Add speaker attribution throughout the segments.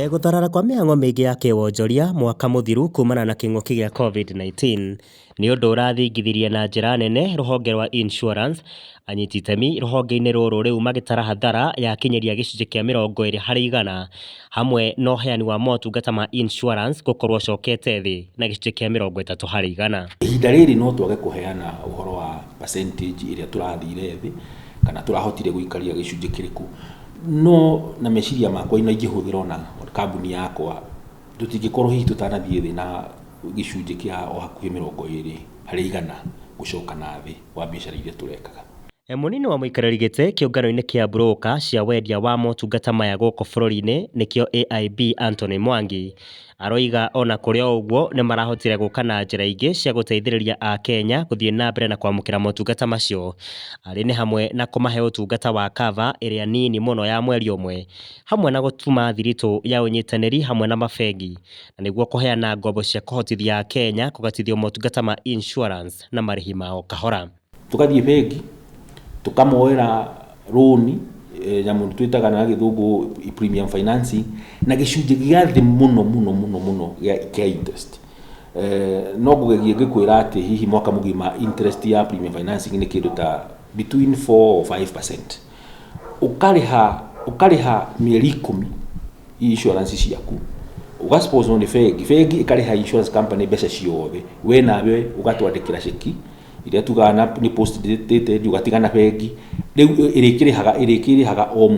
Speaker 1: Gũtharara kwa mĩhang'o mĩingĩ ya kĩwonjoria mwaka mũthiru kumana na kĩng'ũki gĩa COVID-19 nĩ ũndũ ũrathingithirie na njĩra nene rũhonge rwa insurance. Anyiti itemi rũhonge-inĩ rũrũ rĩu magĩtara hathara yakinyeria gĩcunjĩ kĩa 20% hamwe na ũheani wa motungata ma insurance gũkorwo ũcokete thĩ na gĩcunjĩ kĩa 30%.
Speaker 2: Ihinda rĩrĩ no twage kũheana ũhoro wa percentage ĩrĩa tũrathire thĩ kana tũrahotire gũikaria gĩcunjĩ kĩrĩkũ, no na meciria makwa ino ingĩhũthĩra na kambuni yakwa tũtingĩkorwo hihi tũtanathiĩ thĩ na gĩcunjĩ kĩa o hakuhĩ 20% gũcoka na thĩ wa biacara iria tũrekaga.
Speaker 1: Mũnini wa mũikarĩri gĩtĩ kĩũngano-inĩ kĩa broker cia wendia wa motungata maya gũkũ bũrũri-inĩ nĩkĩo AIB Anthony Mwangi aroiga ona kũrĩ o ũguo nĩ marahotire gũka na njĩra ingĩ cia gũteithĩrĩria Akenya gũthiĩ na mbere na kwamũkĩra motungata macio, arĩ nĩ hamwe na kũmahe ũtungata wa cover ĩrĩa nini mũno ya mweri ũmwe, hamwe na gũtuma thiritũ ya ũnyitanĩri hamwe na mabengi, na nĩguo kũheana ngombo cia kũhotithia Akenya kũgatithio motungata ma insurance na marĩhi mao kahora.
Speaker 2: Tukathiĩ bengi tukamoera roni nyamu twitaga na gĩthũngũ premium financing na gĩcunjĩ gĩa thĩ mũno gĩa interest. No ngũgegie ngĩkwĩra atĩ hihi mwaka mũgima interest ya premium financing nĩ kĩndũ ta between 4 or 5%. Ũkarĩha mĩeri 10 insurance ciaku, ũgasponsor nĩ bengi ĩkarĩha insurance company mbeca ciothe, we nawe ũgatwandĩkĩra ceki iria tugana ni post dated ugatigana bengi rĩu ĩrĩkĩrĩhaga o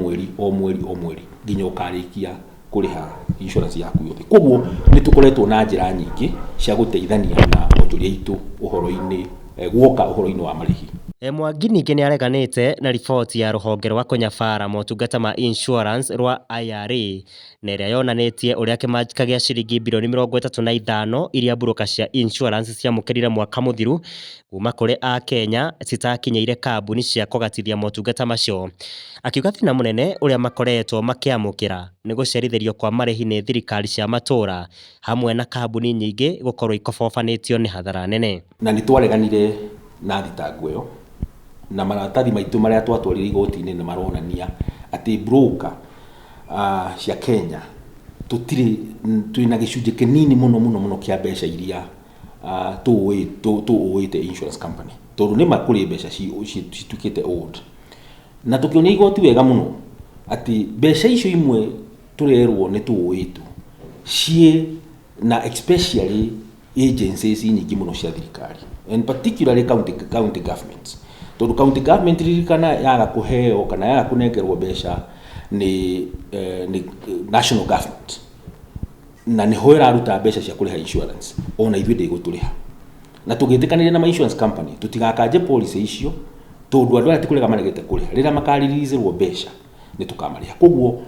Speaker 2: mweri nginya ũkarĩkia kũrĩha insurance yaku yothe. Koguo nĩ tũkoretwo na njĩra nyingĩ cia gũteithania na onjoria itũ ũhoro-inĩ guoka ũhoro-inĩ wa marĩhi.
Speaker 1: Mwangi ningĩ nĩ areganĩte na riboti ya rũhonge rwa kũnyabara motungata ma insurance rwa IRA na ĩrĩa yonanĩtie ũrĩa kĩmanjĩka gĩa ciringi birioni 35 iria broker cia insurance ciamũkĩrire mwaka mũthiru kuma kũrĩ Akenya citakinyĩire kambuni cia kũgatithia motungata macio. Akiuga thĩna mũnene ũrĩa makoretwo makĩamũkĩra nĩ gũcerithĩrio kwa marĩhi nĩ thirikari cia matũra hamwe na kambuni nyingĩ gũkorwo ikobobanĩtio nĩ hathara nene.
Speaker 2: Na nĩ twareganire na thitango ĩyo na maratathi maitũ marĩa twatwarire igoti-inĩ nĩ maronania atĩ broker cia Kenya twĩna gĩcunjĩ kĩnini mũno kĩa mbeca iria tũũĩte insurance company, tondũ nĩ makũrĩ mbeca cituĩkĩte old, na tũkĩonia igoti wega mũno atĩ mbeca icio imwe tũrerwo nĩ tũũĩtwo ciĩ na especially agencies nyingĩ mũno cia thirikari, and particularly county governments. Tondũ county government ririkana yaga kũheo kana yaga kũnengerwo mbeca nĩ national government, na nĩho ĩraruta mbeca cia kũrĩha insurance, ona ithuĩ ndĩgũtũrĩha, na tũgĩtĩkanĩria na ma insurance company tũtigakanje policy icio, tondũ andũ arĩa tikũrĩha maregete kũrĩha rĩrĩa makaririizĩrwo mbeca nĩ tũkamarĩha. Koguo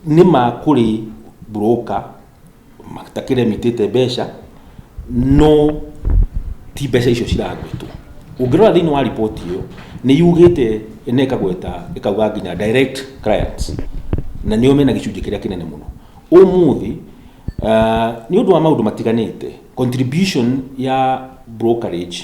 Speaker 2: nĩ makũrĩ broker matakĩremitĩte mbeca, no ti mbeca icio ciragwĩtwo. Ũngĩrora thĩinĩ wa ripoti ĩyo nĩ yugĩte ĩkagweta ĩkauga nginya direct clients, na nĩo mena gĩcunjĩ kĩrĩa kĩnene mũno. Ũmũthĩ nĩ ũndũ wa maũndũ matiganĩte, contribution ya brokerage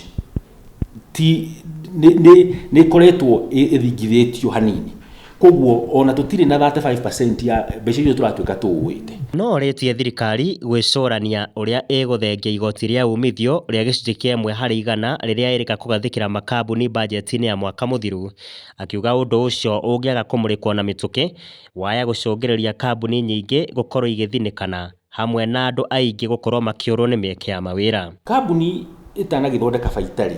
Speaker 2: nĩ ĩkoretwo ĩthingithĩtio hanini. Koguo ona tũtirĩ na 35% ya mbeca icio tũratuĩka tũũĩte.
Speaker 1: No orĩtie thirikari gwĩcũrania ũrĩa ĩgũthengia igoti rĩa umithio rĩa gĩcunjĩ kĩa 1% rĩrĩa ĩrĩka kũgathĩkĩra makambuni bajeti-inĩ ya mwaka mũthiru, akiuga ũndũ ũcio ũngĩaga kũmũrĩkwo na mĩtũkĩ waya gũcũngĩrĩria kambuni nyingĩ gũkorwo igĩthinĩkana hamwe na andũ aingĩ gũkorwo makĩũrwo nĩ mĩeke ya mawĩra.
Speaker 2: Kambuni ĩtanagĩthondeka baita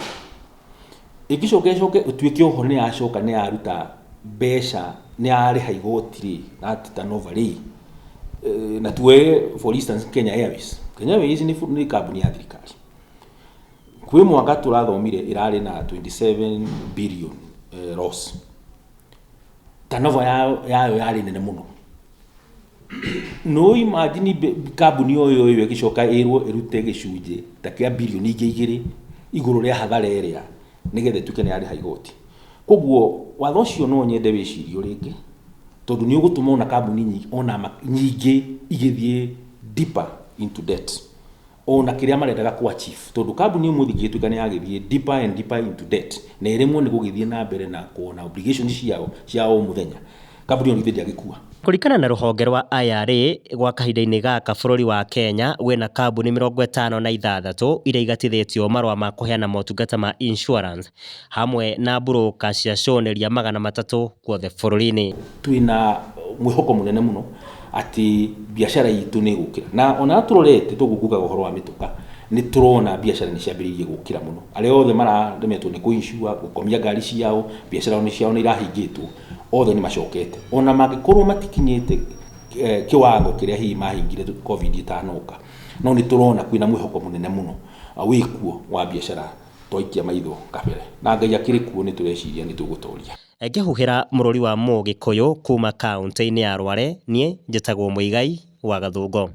Speaker 2: ĩgĩcoke ũtuĩke oho nĩ yacoka nĩ yaruta mbeca nĩ yarĩha igoti na turnover na tuwe for instance Kenya Airways nĩ kambuni ya thirikari, kwĩ mwaka tũrathomire ĩrarĩ na 27 billion loss, turnover yayo yarĩ nene mũno. No imagine kambuni ĩyo ĩgĩcoka ĩrute gĩcunjĩ ta kĩa birioni 2 igũrũ rĩa hathara ĩrĩa nĩgetha tuke nĩ yarĩha igoti. Koguo watho ũcio no nyende wĩcirio rĩngĩ, tondũ nĩ ũgũtũma ona kambuni nyingĩ igĩthiĩ deeper into debt, ona kĩrĩa marendaga kwa chief, tondũ kambuni ĩmwe ĩgĩtuĩka nĩ yagĩthiĩ deeper and deeper into debt na ĩremwo nĩ gũgĩthiĩ na mbere na kuona obligations ciao cia o mũthenya, kambuni ĩyo ndĩagĩkua.
Speaker 1: Kũringana na rũhonge rwa IRA gwa kahinda-inĩ gaka bũrũri wa Kenya wĩna kambuni 56 iria igatithĩtio marũa ma kũheana motungata ma insurance hamwe na broker cia cioneria 300 guothe bũrũri-inĩ.
Speaker 2: Twĩna mwĩhoko mũnene mũno atĩ biacara itũ nĩ gũkĩra, na ona tũrorete tũgũkuga ũhoro wa mĩtuka nĩ tũrona biacara nĩ ciambĩrĩirie gũkĩra mũno. Arĩa othe mararemetwo nĩ kũinsure gũkomia ngari ciao, biacara ciao nĩ irahingĩtwo, othe nĩ macokete. Ona mangĩkorwo matikinyĩte kĩwango kĩrĩa hihi mahingire COVID ĩtanoka, no nĩ tũrona kwĩna mwĩhoko mũnene mũno wĩkuo wa biacara twaikia maitho kabere, na Ngai akĩrĩ kuo nĩ tũreciria nĩ tũgũtoria.
Speaker 1: Ngĩhuhĩra mũrũri wa Mũgĩkũyũ kuma kaunti-inĩ ya Rware, niĩ njĩtagwo Mũigai wa Gathũngo.